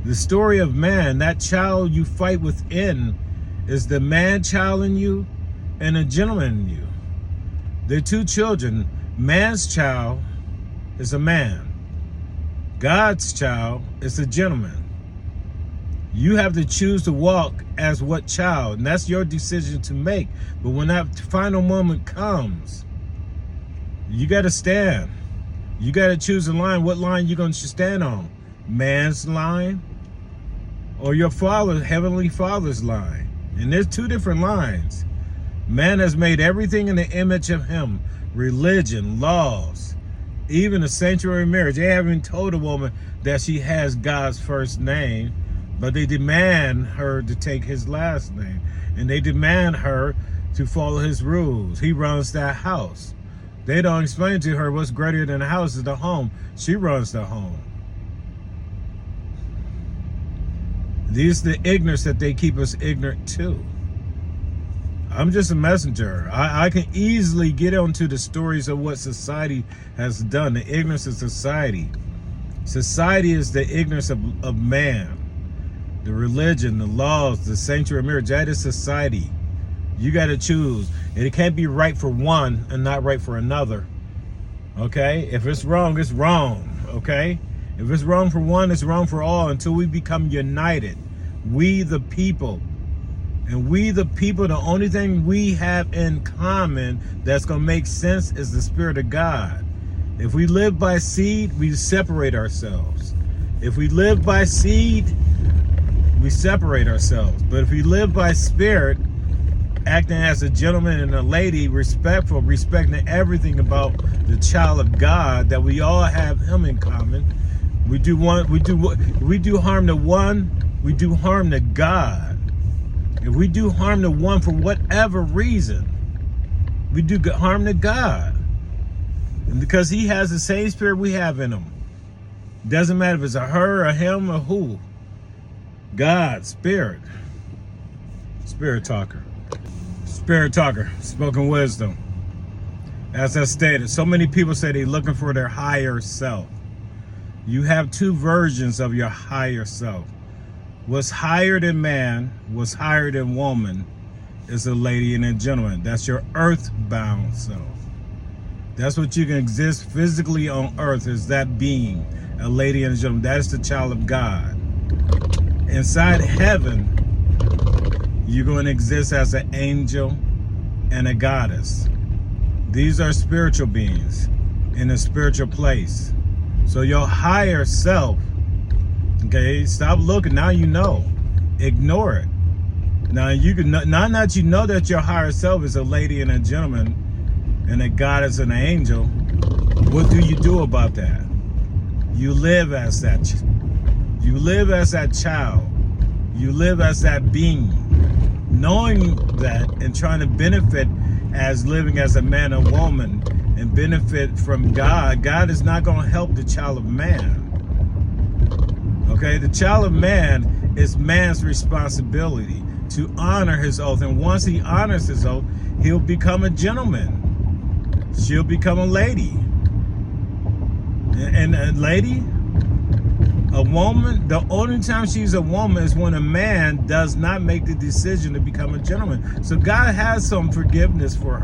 The story of man, that child you fight within, is the man child in you and a gentleman in you. They're two children. Man's child is a man. God's child is a gentleman. You have to choose to walk as what child, and that's your decision to make. But when that final moment comes, you got to stand. You got to choose a line. What line you going to stand on? Man's line or your father, Heavenly Father's line? And there's two different lines. Man has made everything in the image of him. Religion, laws, even the sanctuary marriage. They haven't told a woman that she has God's first name, but they demand her to take his last name. And they demand her to follow his rules. He runs that house. They don't explain to her what's greater than the house is the home. She runs the home. These are the ignorance that they keep us ignorant to. I'm just a messenger. I can easily get onto the stories of what society has done, the ignorance of society. Society is the ignorance of man. The religion, the laws, the sanctuary marriage, that is society. You got to choose. And it can't be right for one and not right for another. Okay? If it's wrong, it's wrong. Okay? If it's wrong for one, it's wrong for all until we become united. We the people. And we the people, the only thing we have in common that's going to make sense is the Spirit of God. If we live by seed, we separate ourselves. If we live by seed, we separate ourselves. But if we live by spirit, acting as a gentleman and a lady, respectful, respecting everything about the child of God, that we all have him in common. We do harm to one, we do harm to God. If we do harm to one for whatever reason, we do harm to God. And because he has the same spirit we have in him. Doesn't matter if it's a her, a him, or who. God, spirit. Spirit talker. Spirit talker. Spoken wisdom. As I stated, so many people say they're looking for their higher self. You have two versions of your higher self. What's higher than man, what's higher than woman, is a lady and a gentleman. That's your earthbound self. That's what you can exist physically on earth, is that being, a lady and a gentleman. That is the child of God. Inside heaven, you're going to exist as an angel and a goddess. These are spiritual beings in a spiritual place. So your higher self, okay, stop looking. Now you know. Ignore it. Now you can, now that you know that your higher self is a lady and a gentleman and a goddess and an angel, what do you do about that? You live as that. You live as that child. You live as that being. Knowing that and trying to benefit as living as a man or woman and benefit from God, God is not going to help the child of man. Okay, the child of man is man's responsibility to honor his oath. And once he honors his oath, he'll become a gentleman. She'll become a lady. And a lady, a woman, the only time she's a woman is when a man does not make the decision to become a gentleman. So God has some forgiveness for her.